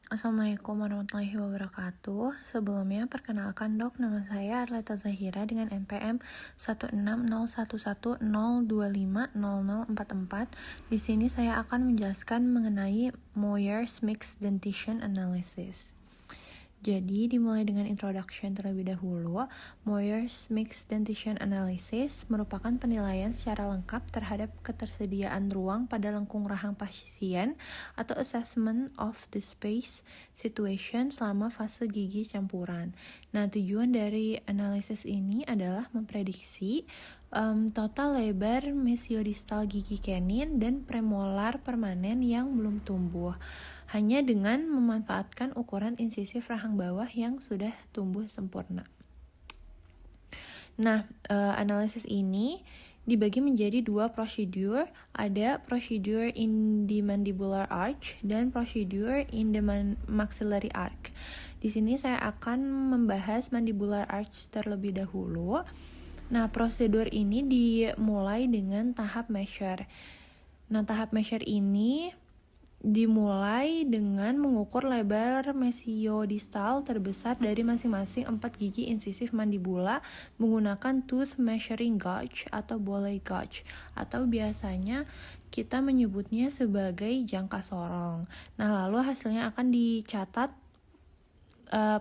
Assalamualaikum warahmatullahi wabarakatuh. Sebelumnya, perkenalkan dok, nama saya Arleta Zahira dengan NPM 1601110250044. Di sini saya akan menjelaskan mengenai Moyer's Mixed Dentition Analysis. Jadi, dimulai dengan introduction terlebih dahulu. Moyer's Mixed Dentition Analysis merupakan penilaian secara lengkap terhadap ketersediaan ruang pada lengkung rahang pasien atau assessment of the space situation selama fase gigi campuran. Nah, tujuan dari analisis ini adalah memprediksi total lebar mesiodistal gigi kanin dan premolar permanen yang belum tumbuh, hanya dengan memanfaatkan ukuran insisif rahang bawah yang sudah tumbuh sempurna. Nah, analisis ini dibagi menjadi dua prosedur, ada prosedur in the mandibular arch dan prosedur in the maxillary arch. Di sini saya akan membahas mandibular arch terlebih dahulu. Nah, prosedur ini dimulai dengan tahap measure. Nah, tahap measure ini dimulai dengan mengukur lebar mesiodistal terbesar dari masing-masing 4 gigi insisif mandibula menggunakan tooth measuring gauge atau boleh gauge, atau biasanya kita menyebutnya sebagai jangka sorong. Nah, lalu hasilnya akan dicatat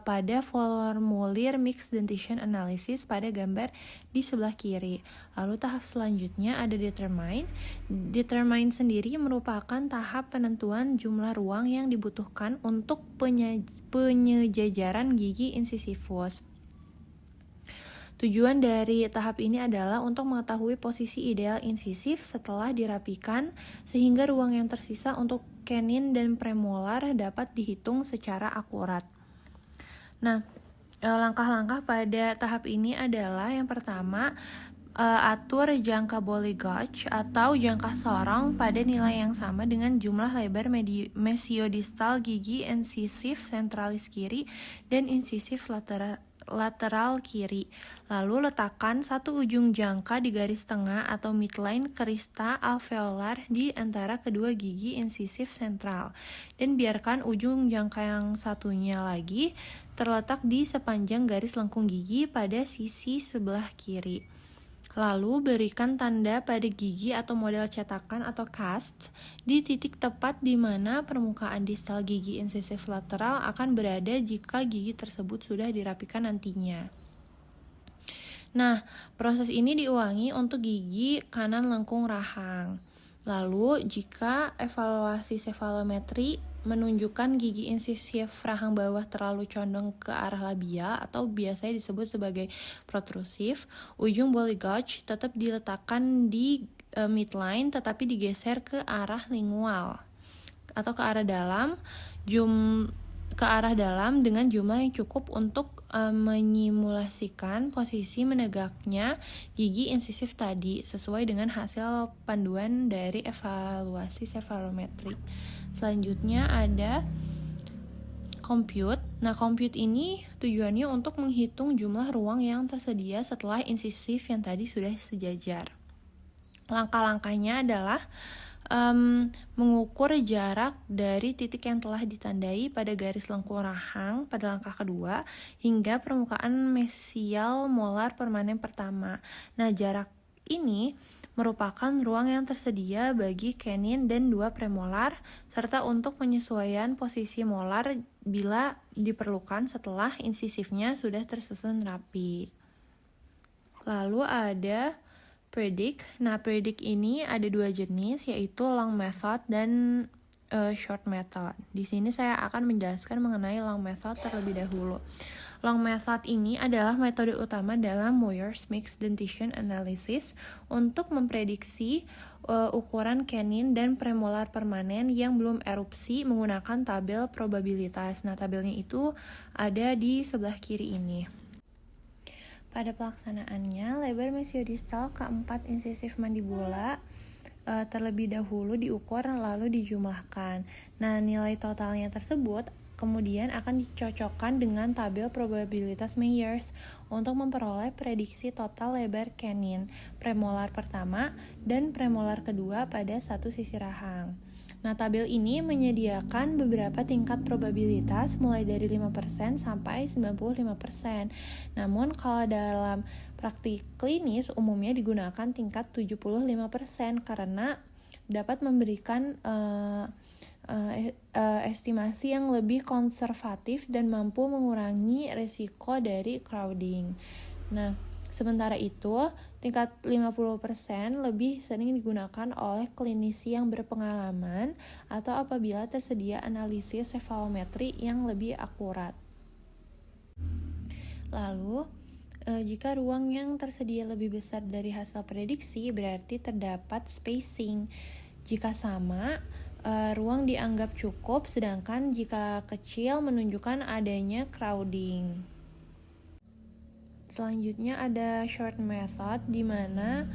pada formulir Mixed Dentition Analysis pada gambar di sebelah kiri. Lalu tahap selanjutnya ada determine. Determine sendiri merupakan tahap penentuan jumlah ruang yang dibutuhkan untuk penyejajaran gigi incisivus. Tujuan dari tahap ini adalah untuk mengetahui posisi ideal insisif setelah dirapikan, sehingga ruang yang tersisa untuk canine dan premolar dapat dihitung secara akurat. Nah, langkah-langkah pada tahap ini adalah yang pertama, atur jangka boleh gauge atau jangka sorong pada nilai yang sama dengan jumlah lebar mesiodistal gigi insisif sentralis kiri dan insisif lateral kiri. Lalu letakkan satu ujung jangka di garis tengah atau midline crista alveolar di antara kedua gigi insisif sentral, dan biarkan ujung jangka yang satunya lagi terletak di sepanjang garis lengkung gigi pada sisi sebelah kiri. Lalu berikan tanda pada gigi atau model cetakan atau cast di titik tepat di mana permukaan distal gigi insisif lateral akan berada jika gigi tersebut sudah dirapikan nantinya. Nah, proses ini diulangi untuk gigi kanan lengkung rahang. Lalu, jika evaluasi cefalometri menunjukkan gigi insisif rahang bawah terlalu condong ke arah labial atau biasanya disebut sebagai protrusif, ujung boleh gauge tetap diletakkan di midline tetapi digeser ke arah lingual atau ke arah dalam dengan jumlah yang cukup untuk menyimulasikan posisi menegaknya gigi insisif tadi sesuai dengan hasil panduan dari evaluasi cefalometri. Selanjutnya ada compute. Nah, compute ini tujuannya untuk menghitung jumlah ruang yang tersedia setelah insisif yang tadi sudah sejajar. Langkah-langkahnya adalah mengukur jarak dari titik yang telah ditandai pada garis lengkung rahang pada langkah kedua hingga permukaan mesial molar permanen pertama. Nah, jarak ini merupakan ruang yang tersedia bagi canine dan 2 premolar, serta untuk penyesuaian posisi molar bila diperlukan setelah insisifnya sudah tersusun rapi. Lalu ada predict. Nah, predict ini ada 2 jenis, yaitu long method dan short method. Di sini saya akan menjelaskan mengenai long method terlebih dahulu. Long method ini adalah metode utama dalam Moyer's Mixed Dentition Analysis untuk memprediksi ukuran canine dan premolar permanen yang belum erupsi menggunakan tabel probabilitas. Nah, tabelnya itu ada di sebelah kiri ini. Pada pelaksanaannya, lebar mesiodistal keempat insisif mandibula terlebih dahulu diukur lalu dijumlahkan. Nah, nilai totalnya tersebut kemudian akan dicocokkan dengan tabel probabilitas Meyers untuk memperoleh prediksi total lebar canine, premolar pertama dan premolar kedua pada satu sisi rahang. Nah, tabel ini menyediakan beberapa tingkat probabilitas mulai dari 5% sampai 95%. Namun, kalau dalam praktik klinis umumnya digunakan tingkat 75% karena dapat memberikan estimasi yang lebih konservatif dan mampu mengurangi risiko dari crowding. Nah, sementara itu, tingkat 50% lebih sering digunakan oleh klinisi yang berpengalaman atau apabila tersedia analisis sefalometri yang lebih akurat. Lalu, jika ruang yang tersedia lebih besar dari hasil prediksi, berarti terdapat spacing. Jika sama, ruang dianggap cukup, sedangkan jika kecil menunjukkan adanya crowding. Selanjutnya ada short method, di mana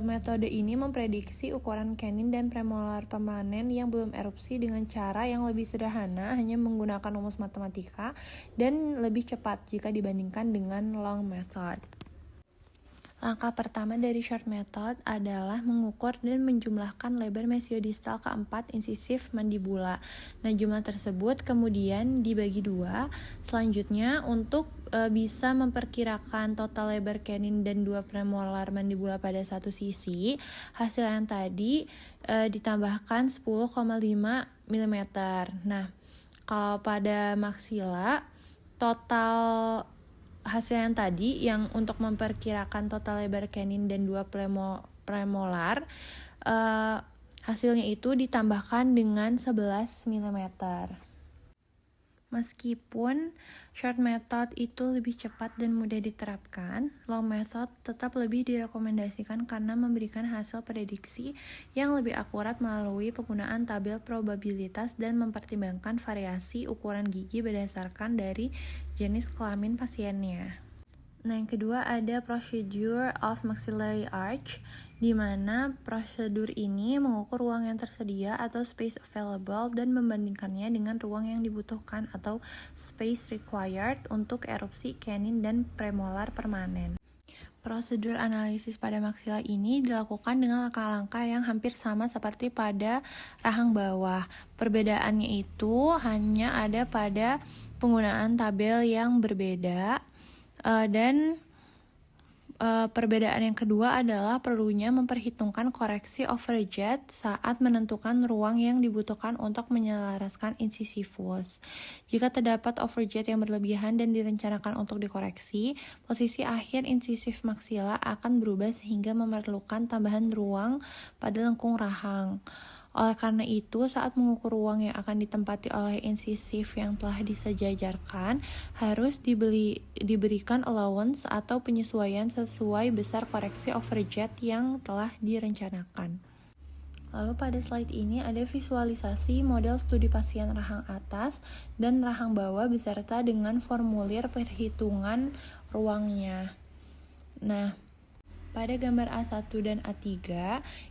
metode ini memprediksi ukuran canine dan premolar permanen yang belum erupsi dengan cara yang lebih sederhana, hanya menggunakan rumus matematika, dan lebih cepat jika dibandingkan dengan long method. Langkah pertama dari short method adalah mengukur dan menjumlahkan lebar mesiodistal keempat insisif mandibula. Nah, jumlah tersebut kemudian dibagi dua. Selanjutnya, untuk bisa memperkirakan total lebar canine dan dua premolar mandibula pada satu sisi, hasil yang tadi ditambahkan 10,5 mm. Nah, kalau pada maksila, total hasil yang tadi yang untuk memperkirakan total lebar canine dan dua premolar, hasilnya itu ditambahkan dengan 11 mm. Meskipun short method itu lebih cepat dan mudah diterapkan, long method tetap lebih direkomendasikan karena memberikan hasil prediksi yang lebih akurat melalui penggunaan tabel probabilitas dan mempertimbangkan variasi ukuran gigi berdasarkan dari jenis kelamin pasiennya. Nah, yang kedua ada procedure of maxillary arch, di mana prosedur ini mengukur ruang yang tersedia atau space available dan membandingkannya dengan ruang yang dibutuhkan atau space required untuk erupsi canine dan premolar permanen. Prosedur analisis pada maksila ini dilakukan dengan langkah-langkah yang hampir sama seperti pada rahang bawah. Perbedaannya itu hanya ada pada penggunaan tabel yang berbeda, dan perbedaan yang kedua adalah perlunya memperhitungkan koreksi overjet saat menentukan ruang yang dibutuhkan untuk menyelaraskan incisivus. Jika terdapat overjet yang berlebihan dan direncanakan untuk dikoreksi, posisi akhir incisif maksila akan berubah sehingga memerlukan tambahan ruang pada lengkung rahang. Oleh karena itu, saat mengukur ruang yang akan ditempati oleh insisif yang telah disejajarkan, harus diberikan allowance atau penyesuaian sesuai besar koreksi overjet yang telah direncanakan. Lalu pada slide ini ada visualisasi model studi pasien rahang atas dan rahang bawah beserta dengan formulir perhitungan ruangnya. Nah, pada gambar A1 dan A3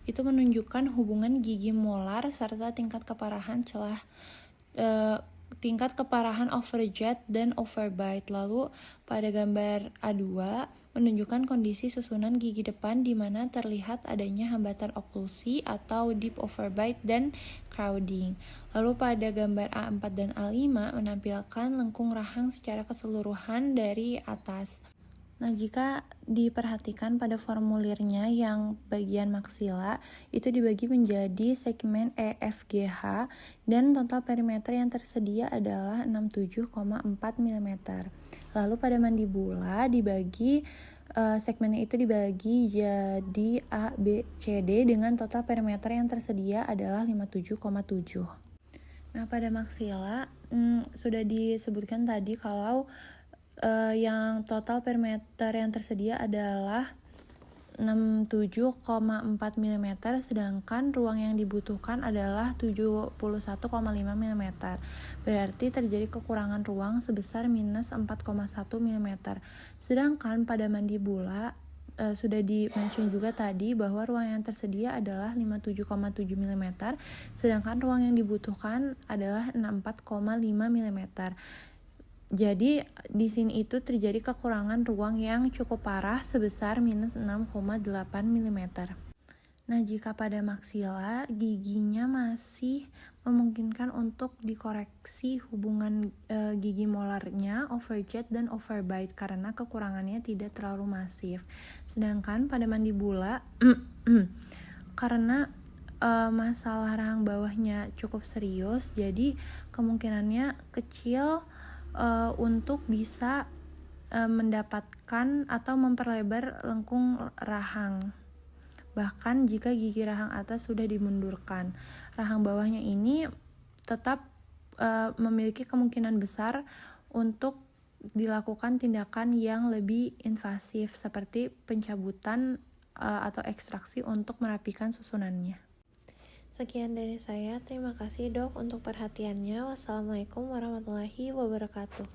itu menunjukkan hubungan gigi molar serta tingkat keparahan tingkat keparahan overjet dan overbite. Lalu pada gambar A2 menunjukkan kondisi susunan gigi depan di mana terlihat adanya hambatan oklusi atau deep overbite dan crowding. Lalu pada gambar A4 dan A5 menampilkan lengkung rahang secara keseluruhan dari atas. Nah, jika diperhatikan pada formulirnya yang bagian maksila itu dibagi menjadi segmen EFGH dan total perimeter yang tersedia adalah 67,4 mm. Lalu pada mandibula segmennya itu dibagi jadi A, B, C, D dengan total perimeter yang tersedia adalah 57,7. Nah, pada maksila sudah disebutkan tadi kalau yang total perimeter yang tersedia adalah 67,4 mm, sedangkan ruang yang dibutuhkan adalah 71,5 mm. Berarti terjadi kekurangan ruang sebesar minus 4,1 mm. Sedangkan pada mandibula sudah di-mention juga tadi bahwa ruang yang tersedia adalah 57,7 mm, sedangkan ruang yang dibutuhkan adalah 64,5 mm. Jadi di sini itu terjadi kekurangan ruang yang cukup parah sebesar minus 6,8 mm. Nah, jika pada maksila giginya masih memungkinkan untuk dikoreksi hubungan gigi molarnya, overjet dan overbite karena kekurangannya tidak terlalu masif. Sedangkan pada mandibula karena masalah rahang bawahnya cukup serius, jadi kemungkinannya kecil untuk bisa mendapatkan atau memperlebar lengkung rahang. Bahkan jika gigi rahang atas sudah dimundurkan, rahang bawahnya ini tetap memiliki kemungkinan besar untuk dilakukan tindakan yang lebih invasif seperti pencabutan atau ekstraksi untuk merapikan susunannya. Sekian dari saya, terima kasih dok untuk perhatiannya. Wassalamualaikum warahmatullahi wabarakatuh.